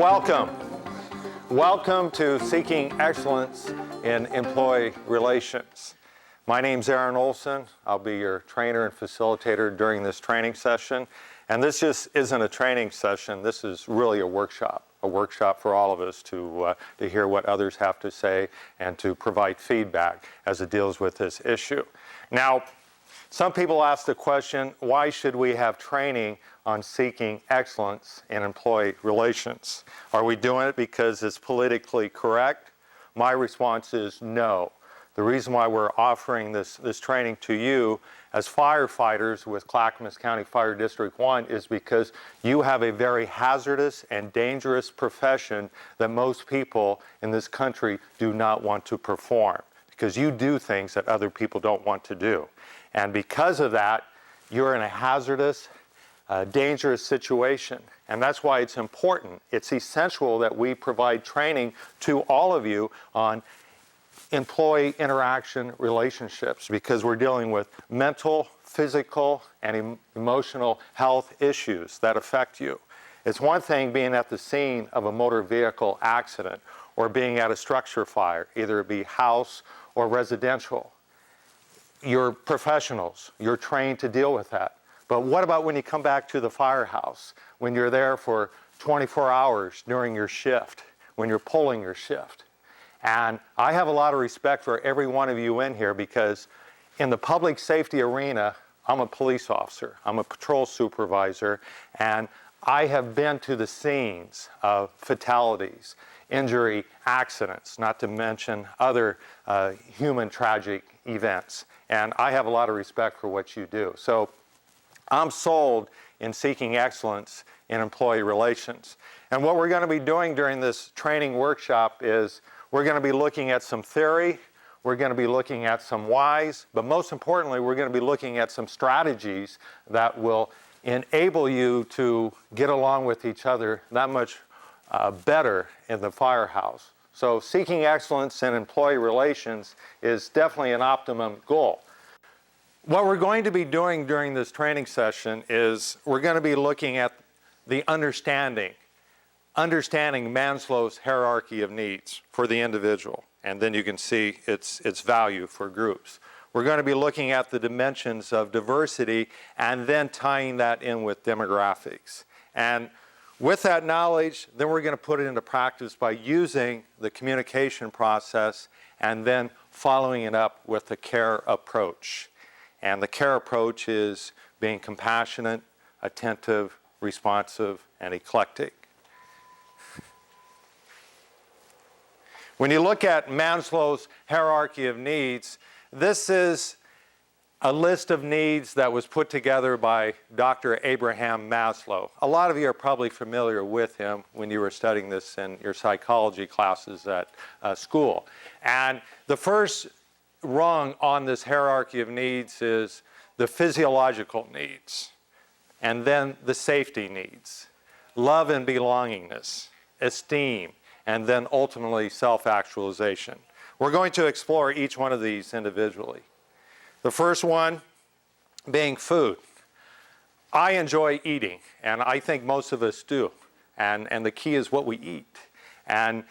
Welcome. Welcome to Seeking Excellence in Employee Relations. My name's Aaron Olson. I'll be your trainer and facilitator during this training session. And this just isn't a training session. This is really a workshop for all of us to hear what others have to say and to provide feedback as it deals with this issue. Now, some people ask the question, why should we have training on seeking excellence in employee relations? Are we doing it because it's politically correct? My response is no. The reason why we're offering this training to you as firefighters with Clackamas County Fire District 1 is because you have a very hazardous and dangerous profession that most people in this country do not want to perform, because you do things that other people don't want to do. And because of that, you're in a hazardous, dangerous situation. And that's why it's important. It's essential that we provide training to all of you on employee interaction relationships, because we're dealing with mental, physical, and emotional health issues that affect you. It's one thing being at the scene of a motor vehicle accident or being at a structure fire, either it be house or residential. You're professionals. You're trained to deal with that. But what about when you come back to the firehouse, when you're there for 24 hours during your shift, when you're pulling your shift? And I have a lot of respect for every one of you in here, because in the public safety arena, I'm a police officer, I'm a patrol supervisor, and I have been to the scenes of fatalities, injury, accidents, not to mention other human tragic events. And I have a lot of respect for what you do. So I'm sold in seeking excellence in employee relations. And what we're going to be doing during this training workshop is we're going to be looking at some theory, we're going to be looking at some whys, but most importantly, we're going to be looking at some strategies that will enable you to get along with each other that much better in the firehouse. So seeking excellence in employee relations is definitely an optimum goal. What we're going to be doing during this training session is we're going to be looking at the understanding Maslow's hierarchy of needs for the individual, and then you can see its value for groups. We're going to be looking at the dimensions of diversity and then tying that in with demographics. And with that knowledge, then we're going to put it into practice by using the communication process and then following it up with the CARE approach. And the CARE approach is being compassionate, attentive, responsive, and eclectic. When you look at Maslow's hierarchy of needs, this is a list of needs that was put together by Dr. Abraham Maslow. A lot of you are probably familiar with him when you were studying this in your psychology classes at school. And the first rung on this hierarchy of needs is the physiological needs, and then the safety needs, love and belongingness, esteem, and then ultimately self-actualization. We're going to explore each one of these individually. The first one being food. I enjoy eating, and I think most of us do. And the key is what we eat. And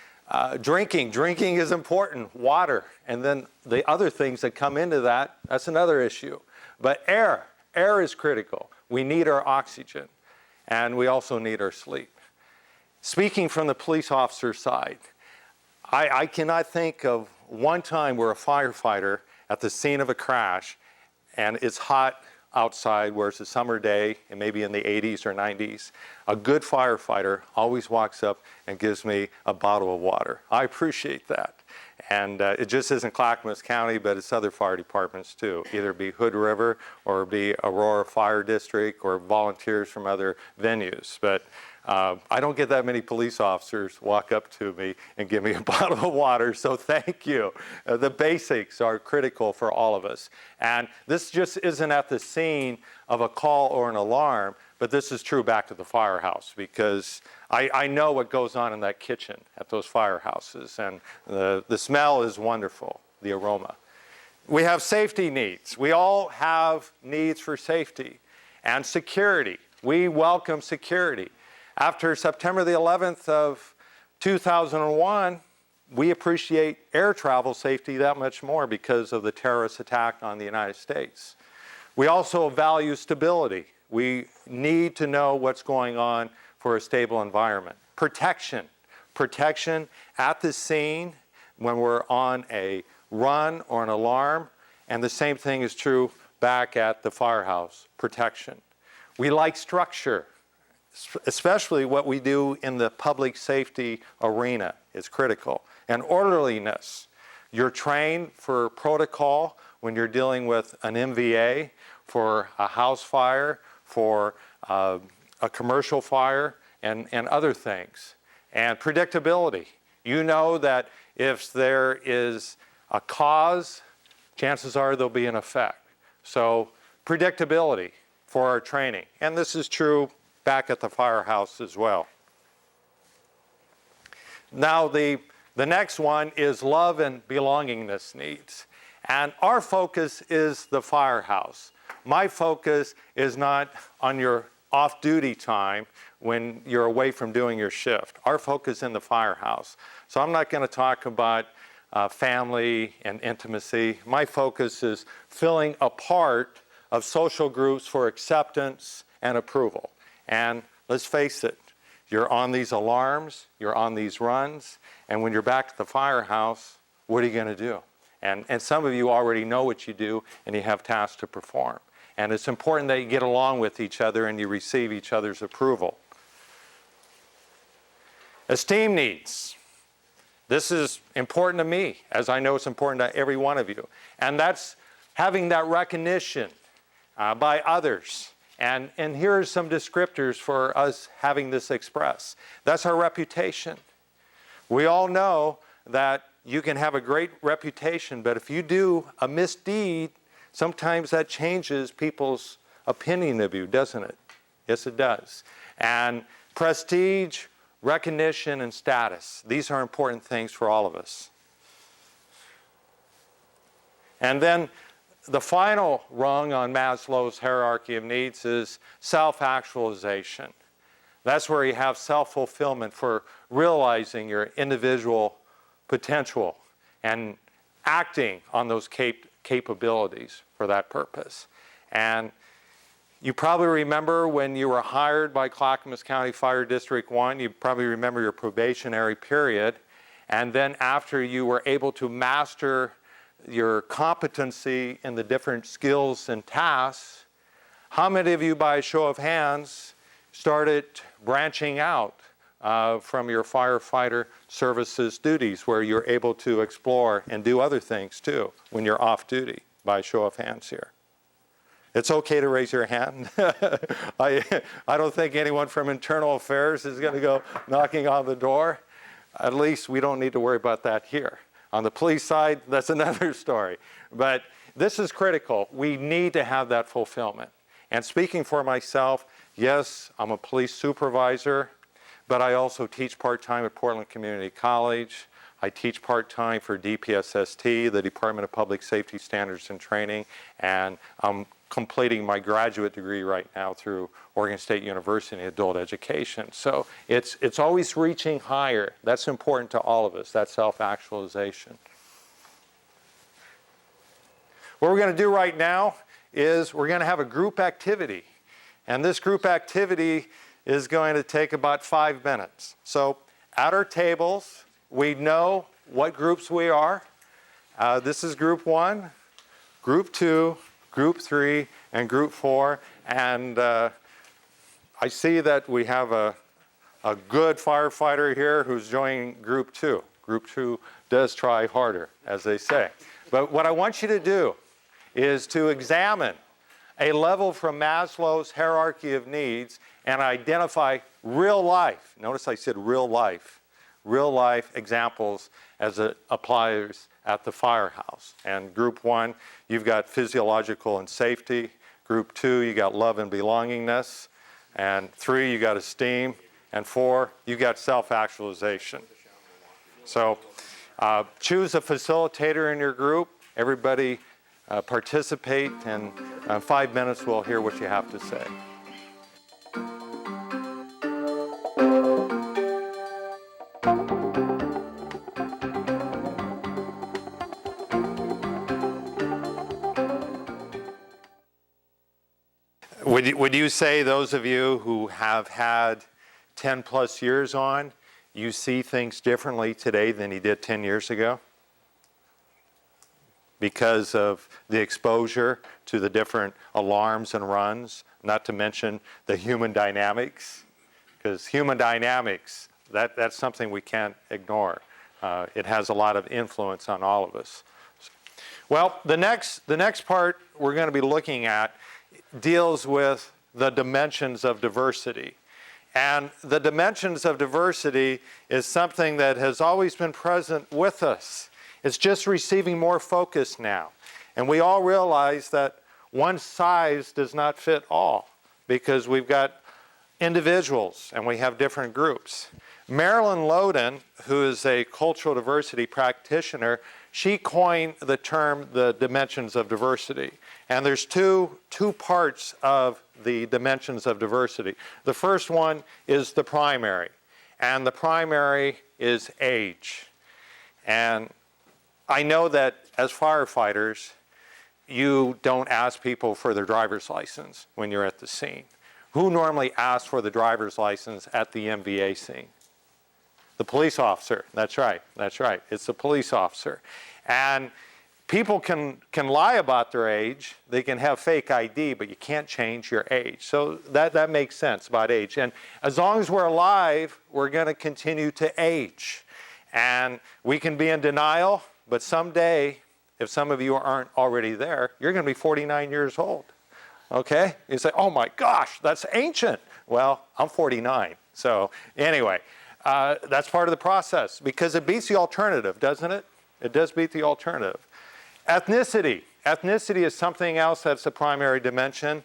drinking is important, water. And then the other things that come into that, that's another issue. But air is critical. We need our oxygen, and we also need our sleep. Speaking from the police officer side, I cannot think of one time where a firefighter at the scene of a crash, and it's hot outside where it's a summer day and maybe in the 80s or 90s, a good firefighter always walks up and gives me a bottle of water. I appreciate that. And it just isn't Clackamas County, but it's other fire departments too. Either be Hood River or be Aurora Fire District or volunteers from other venues. But I don't get that many police officers walk up to me and give me a bottle of water, so thank you. The basics are critical for all of us. And this just isn't at the scene of a call or an alarm, but this is true back to the firehouse, because I know what goes on in that kitchen at those firehouses, and the smell is wonderful, the aroma. We have safety needs. We all have needs for safety and security. We welcome security. After September the 11th of 2001, we appreciate air travel safety that much more because of the terrorist attack on the United States. We also value stability. We need to know what's going on for a stable environment. Protection. Protection at the scene when we're on a run or an alarm, and the same thing is true back at the firehouse. Protection. We like structure, especially what we do in the public safety arena is critical. And orderliness. You're trained for protocol when you're dealing with an MVA, for a house fire, for a commercial fire, and other things. And predictability. You know that if there is a cause, chances are there'll be an effect. So predictability for our training. And this is true back at the firehouse as well. Now the next one is love and belongingness needs. And our focus is the firehouse. My focus is not on your off-duty time when you're away from doing your shift. Our focus is in the firehouse. So I'm not going to talk about family and intimacy. My focus is filling a part of social groups for acceptance and approval. And let's face it, you're on these alarms, you're on these runs, and when you're back at the firehouse, what are you going to do? And some of you already know what you do, and you have tasks to perform. And it's important that you get along with each other and you receive each other's approval. Esteem needs. This is important to me, as I know it's important to every one of you. And that's having that recognition by others. And here are some descriptors for us having this expressed. That's our reputation. We all know that you can have a great reputation, but if you do a misdeed, sometimes that changes people's opinion of you, doesn't it? Yes, it does. And prestige, recognition, and status. These are important things for all of us. And then the final rung on Maslow's hierarchy of needs is self-actualization. That's where you have self-fulfillment for realizing your individual potential and acting on those capabilities for that purpose. And you probably remember when you were hired by Clackamas County Fire District 1, you probably remember your probationary period, and then after you were able to master your competency in the different skills and tasks, how many of you, by a show of hands, started branching out from your firefighter services duties where you're able to explore and do other things too when you're off duty, by a show of hands here? It's okay to raise your hand. I don't think anyone from internal affairs is going to go knocking on the door. At least we don't need to worry about that here. On the police side, that's another story. But this is critical. We need to have that fulfillment. And speaking for myself, yes, I'm a police supervisor, but I also teach part-time at Portland Community College. I teach part-time for DPSST, the Department of Public Safety Standards and Training, and I'm completing my graduate degree right now through Oregon State University in adult education. So it's always reaching higher. That's important to all of us, that self-actualization. What we're going to do right now is we're going to have a group activity. And this group activity is going to take about 5 minutes. So at our tables, we know what groups we are. This is group 1, group 2, group 3, and group 4. And I see that we have a good firefighter here who's joining group 2. Group 2 does try harder, as they say. But what I want you to do is to examine a level from Maslow's hierarchy of needs and identify real life. Notice I said real life examples as it applies at the firehouse. And group 1, you've got physiological and safety. Group 2, you got love and belongingness. And 3, you got esteem. And 4, you got self-actualization. So choose a facilitator in your group. Everybody participate, and in 5 minutes we'll hear what you have to say. Would you say those of you who have had 10 plus years on, you see things differently today than you did 10 years ago? Because of the exposure to the different alarms and runs, not to mention the human dynamics. Because human dynamics, that's something we can't ignore. It has a lot of influence on all of us. Well, the next part we're going to be looking at deals with the dimensions of diversity. And the dimensions of diversity is something that has always been present with us. It's just receiving more focus now. And we all realize that one size does not fit all, because we've got individuals and we have different groups. Marilyn Loden, who is a cultural diversity practitioner, she coined the term the dimensions of diversity. And there's two parts of the dimensions of diversity. The first one is the primary, and the primary is age. And I know that as firefighters, you don't ask people for their driver's license when you're at the scene. Who normally asks for the driver's license at the MVA scene? The police officer. That's right. That's right. It's the police officer. And people can lie about their age. They can have fake ID, but you can't change your age. So that makes sense about age. And as long as we're alive, we're going to continue to age. And we can be in denial, but someday, if some of you aren't already there, you're going to be 49 years old. Okay? You say, oh my gosh, that's ancient. Well, I'm 49. So anyway, that's part of the process, because it beats the alternative, doesn't it? It does beat the alternative. Ethnicity. Ethnicity is something else that's a primary dimension.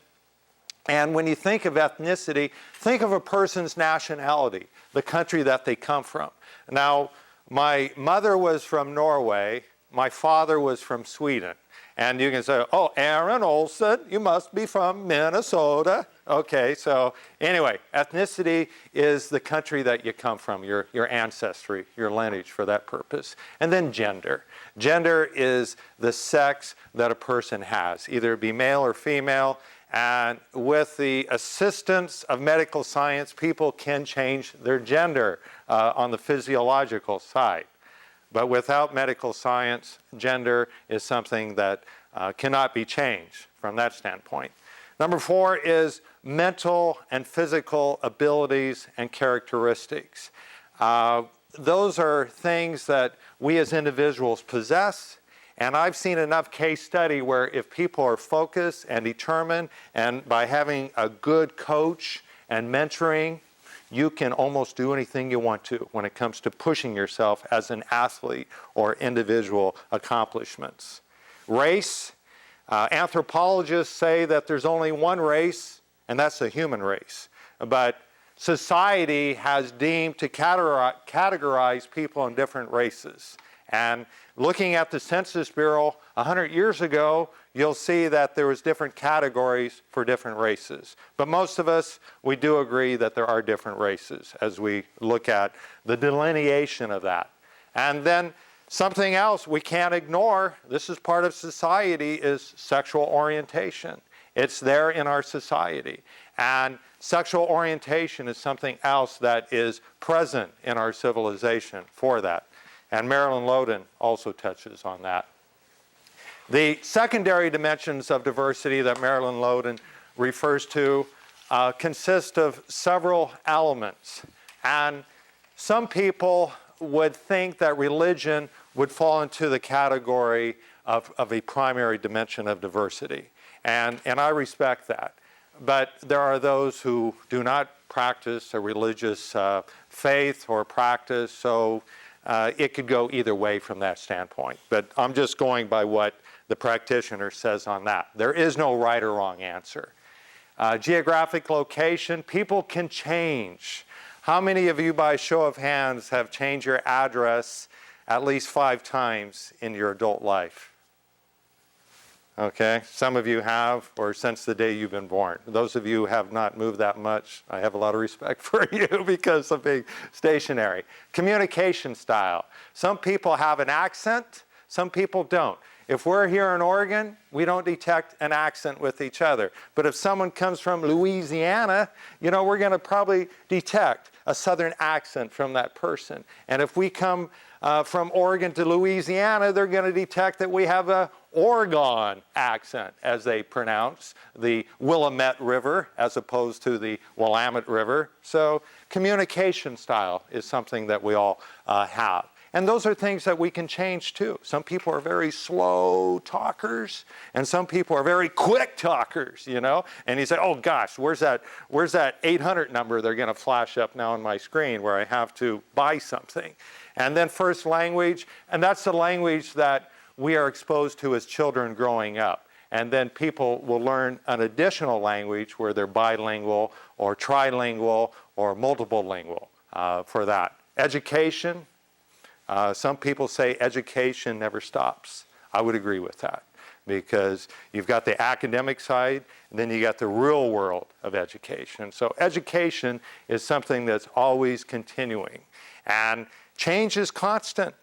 And when you think of ethnicity, think of a person's nationality, the country that they come from. Now, my mother was from Norway. My father was from Sweden. And you can say, oh, Aaron Olson, you must be from Minnesota. Okay, so anyway, ethnicity is the country that you come from, your ancestry, your lineage for that purpose. And then gender. Gender is the sex that a person has, either it be male or female. And with the assistance of medical science, people can change their gender on the physiological side. But without medical science, gender is something that cannot be changed from that standpoint. Number 4 is mental and physical abilities and characteristics. Those are things that we as individuals possess. And I've seen enough case study where if people are focused and determined, and by having a good coach and mentoring, you can almost do anything you want to when it comes to pushing yourself as an athlete or individual accomplishments. Race. Anthropologists say that there's only one race, and that's the human race. But society has deemed to categorize people in different races. And looking at the Census Bureau 100 years ago, you'll see that there was different categories for different races. But most of us, we do agree that there are different races as we look at the delineation of that. And then something else we can't ignore, this is part of society, is sexual orientation. It's there in our society. And sexual orientation is something else that is present in our civilization for that. And Marilyn Loden also touches on that. The secondary dimensions of diversity that Marilyn Loden refers to consist of several elements. And some people would think that religion would fall into the category of a primary dimension of diversity. And I respect that. But there are those who do not practice a religious faith or practice, so it could go either way from that standpoint. But I'm just going by what the practitioner says on that. There is no right or wrong answer. Geographic location, people can change. How many of you, by show of hands, have changed your address at least 5 times in your adult life? Okay, some of you have, or since the day you've been born. Those of you who have not moved that much, I have a lot of respect for you because of being stationary. Communication style. Some people have an accent, some people don't. If we're here in Oregon, we don't detect an accent with each other. But if someone comes from Louisiana, we're going to probably detect a southern accent from that person. And if we come from Oregon to Louisiana, they're going to detect that we have a Oregon accent, as they pronounce the Willamette River as opposed to the Willamette River. So communication style is something that we all have. And those are things that we can change too. Some people are very slow talkers, and some people are very quick talkers, And you say, oh gosh, where's that 800 number they're going to flash up now on my screen where I have to buy something? And then first language, and that's the language that we are exposed to as children growing up. And then people will learn an additional language where they're bilingual or trilingual or multiple lingual for that. Education. Some people say education never stops. I would agree with that because you've got the academic side and then you got the real world of education. So education is something that's always continuing. And change is constant,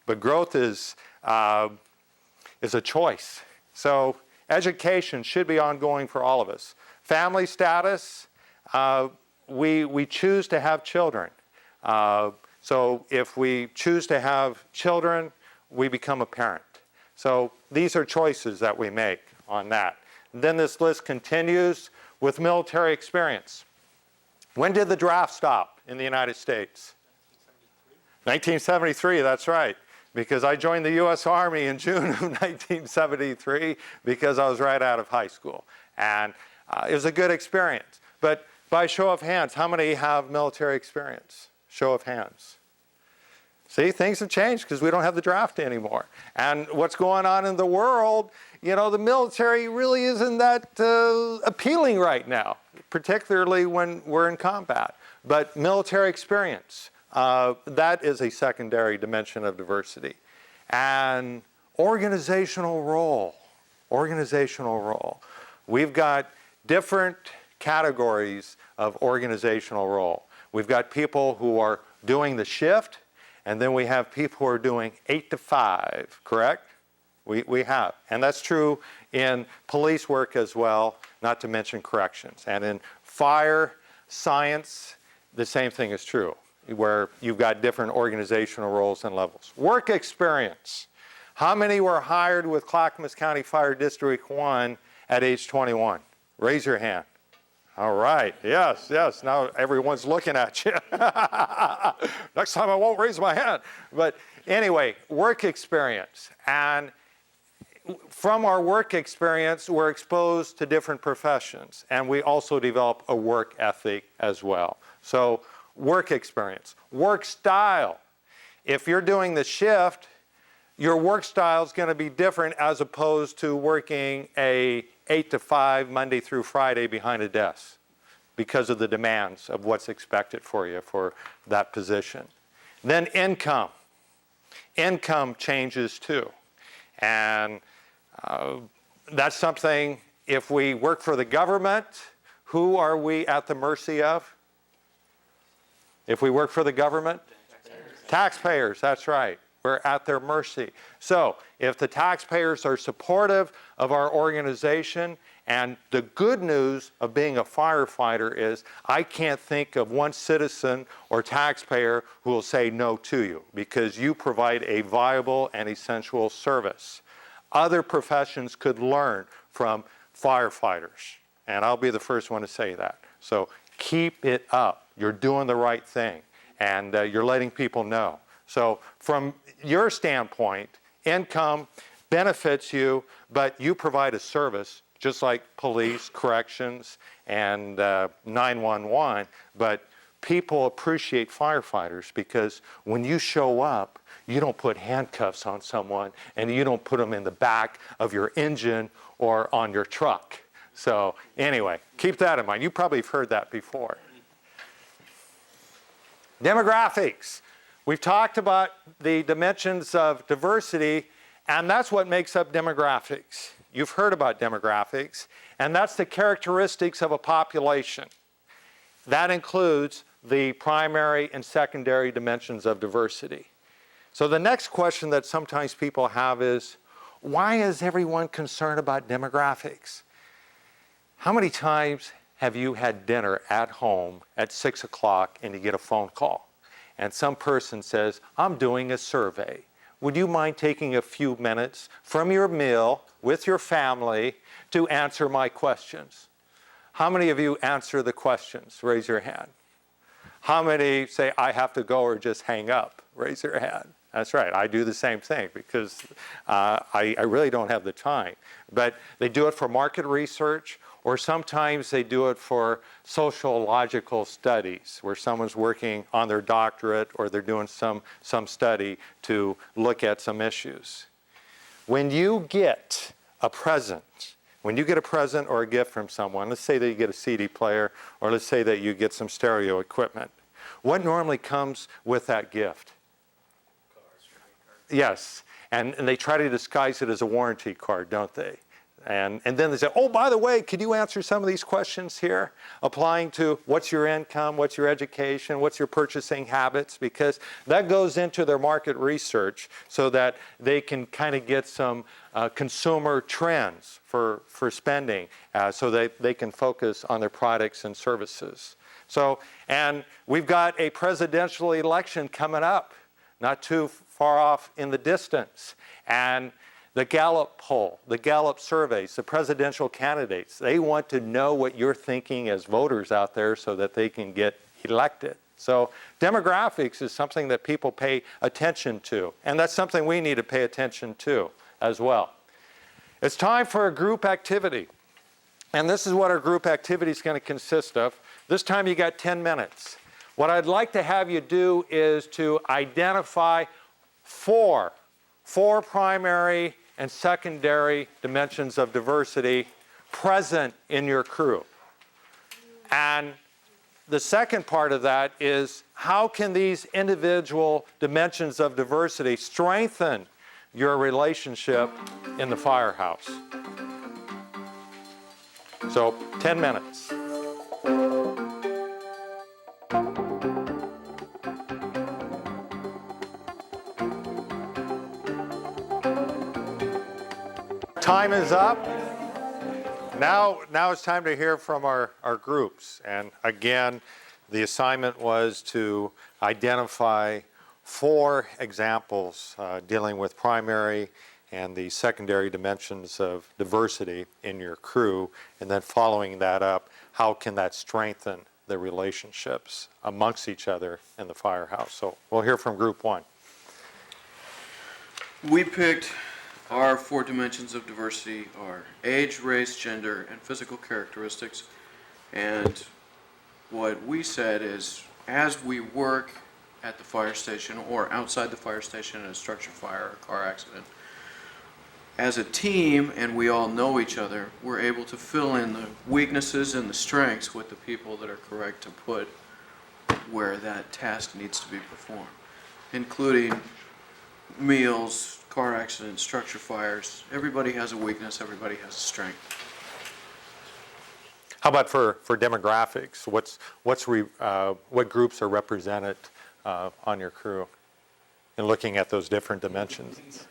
but growth is a choice. So education should be ongoing for all of us. Family status, we choose to have children. So if we choose to have children, we become a parent. So these are choices that we make on that. Then this list continues with military experience. When did the draft stop in the United States? 1973, that's right. Because I joined the U.S. Army in June of 1973 because I was right out of high school. And it was a good experience. But by show of hands, how many have military experience? Show of hands. See, things have changed because we don't have the draft anymore. And what's going on in the world, the military really isn't that appealing right now, particularly when we're in combat. But military experience, that is a secondary dimension of diversity. And organizational role. We've got different categories of organizational role. We've got people who are doing the shift, and then we have people who are doing 8 to 5, correct? We have. And that's true in police work as well, not to mention corrections. And in fire science, the same thing is true, where you've got different organizational roles and levels. Work experience. How many were hired with Clackamas County Fire District 1 at age 21? Raise your hand. All right, yes, now everyone's looking at you. Next time I won't raise my hand. But anyway, work experience. And from our work experience, we're exposed to different professions. And we also develop a work ethic as well. So work experience. Work style. If you're doing the shift, your work style is going to be different as opposed to working a 8 to 5 Monday through Friday behind a desk because of the demands of what's expected for you for that position. Then income. Income changes too. And that's something, if we work for the government, who are we at the mercy of? If we work for the government? Taxpayers, that's right. We're at their mercy. So if the taxpayers are supportive of our organization, and the good news of being a firefighter is I can't think of one citizen or taxpayer who will say no to you because you provide a viable and essential service. Other professions could learn from firefighters, and I'll be the first one to say that. So keep it up. You're doing the right thing, and you're letting people know. So from your standpoint, income benefits you, but you provide a service just like police, corrections, and 911. But people appreciate firefighters because when you show up, you don't put handcuffs on someone and you don't put them in the back of your engine or on your truck. So anyway, keep that in mind. You probably have heard that before. Demographics. We've talked about the dimensions of diversity, and that's what makes up demographics. You've heard about demographics, and that's the characteristics of a population. That includes the primary and secondary dimensions of diversity. So the next question that sometimes people have is, why is everyone concerned about demographics? How many times have you had dinner at home at 6 o'clock and you get a phone call? And some person says, I'm doing a survey. Would you mind taking a few minutes from your meal with your family to answer my questions? How many of you answer the questions? Raise your hand. How many say, I have to go or just hang up? Raise your hand. That's right. I do the same thing because I really don't have the time. But they do it for market research, or sometimes they do it for sociological studies where someone's working on their doctorate or they're doing some study to look at some issues. When you get a present or a gift from someone, let's say that you get a CD player, or let's say that you get some stereo equipment, what normally comes with that gift? Yes, and they try to disguise it as a warranty card, don't they? And then they say, oh, by the way, could you answer some of these questions here? Applying to what's your income, what's your education, what's your purchasing habits? Because that goes into their market research so that they can kind of get some consumer trends for spending so that they can focus on their products and services. So, and we've got a presidential election coming up, not too far off in the distance. And the Gallup poll, the Gallup surveys, the presidential candidates, they want to know what you're thinking as voters out there so that they can get elected. So demographics is something that people pay attention to, and that's something we need to pay attention to as well. It's time for a group activity, and this is what our group activity is going to consist of. This time you got 10 minutes. What I'd like to have you do is to identify four primary and secondary dimensions of diversity present in your crew. And the second part of that is, how can these individual dimensions of diversity strengthen your relationship in the firehouse? So 10 minutes. Time is up. Now it's time to hear from our groups. And again, the assignment was to identify 4 examples dealing with primary and the secondary dimensions of diversity in your crew. And then following that up, how can that strengthen the relationships amongst each other in the firehouse? So we'll hear from group 1. We picked our 4 dimensions of diversity are age, race, gender, and physical characteristics. And what we said is, as we work at the fire station or outside the fire station in a structure fire or car accident, as a team, and we all know each other, we're able to fill in the weaknesses and the strengths with the people that are correct to put where that task needs to be performed, including meals, car accidents, structure fires. Everybody has a weakness, everybody has a strength. How about for demographics? What groups are represented on your crew in looking at those different dimensions?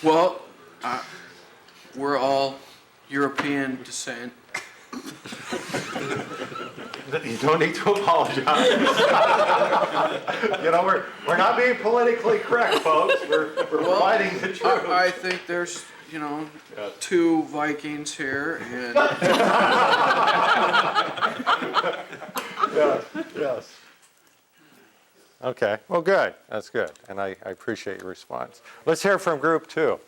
Well, we're all European descent. You don't need to apologize. You know, we're not being politically correct, folks. We're providing the truth. I think there's, yes, 2 Vikings here, and Yes. Okay. Well, good. That's good, and I appreciate your response. Let's hear from group 2.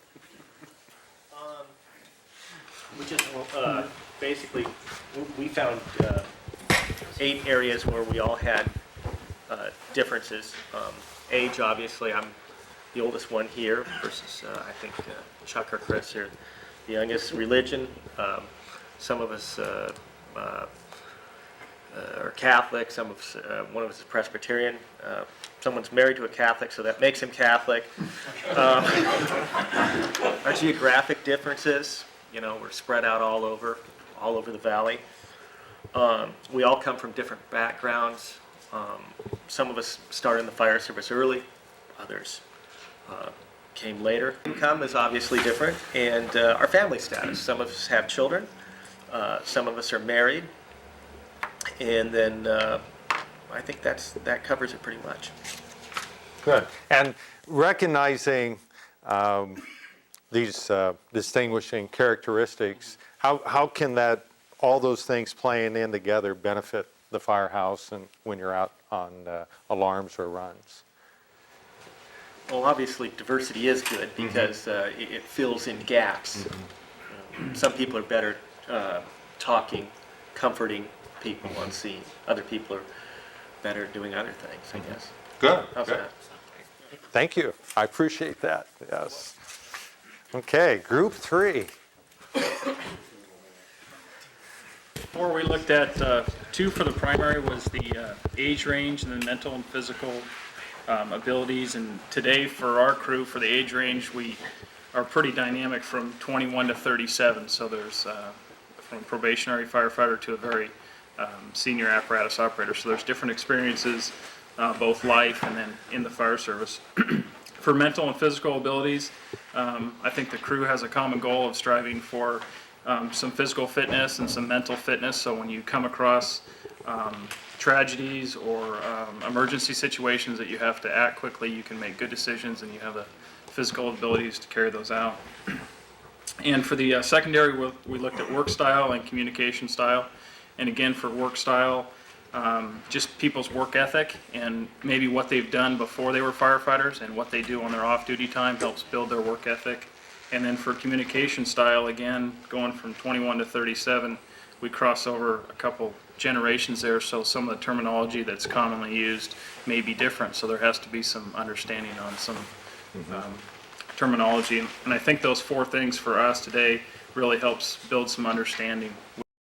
We just basically we found 8 areas where we all had differences. Age, obviously, I'm the oldest one here versus I think Chuck or Chris are the youngest. Religion, some of us are Catholic, some of us, one of us is Presbyterian. Someone's married to a Catholic, so that makes him Catholic. Our geographic differences, we're spread out all over the valley. We all come from different backgrounds. Some of us start in the fire service early, others came later. Income is obviously different, and our family status. Some of us have children, some of us are married, and then I think that covers it pretty much. Good. And recognizing these distinguishing characteristics, how can that, all those things playing in together benefit the firehouse and when you're out on alarms or runs? Well, obviously, diversity is good because it fills in gaps. Some people are better talking, comforting people on scene. Other people are better doing other things, I guess. Good. How's that? Thank you. I appreciate that. Yes. Okay, group 3. Before we looked at 2 for the primary was the age range and the mental and physical abilities. And today for our crew, for the age range, we are pretty dynamic from 21 to 37. So there's from a probationary firefighter to a very senior apparatus operator. So there's different experiences, both life and then in the fire service. For mental and physical abilities, I think the crew has a common goal of striving for some physical fitness and some mental fitness. So when you come across tragedies or emergency situations that you have to act quickly, you can make good decisions and you have the physical abilities to carry those out. And for the secondary, we looked at work style and communication style. And again, for work style, just people's work ethic and maybe what they've done before they were firefighters and what they do on their off-duty time helps build their work ethic. And then for communication style, again, going from 21 to 37, we cross over a couple generations there, so some of the terminology that's commonly used may be different, so there has to be some understanding on some terminology. And I think those 4 things for us today really helps build some understanding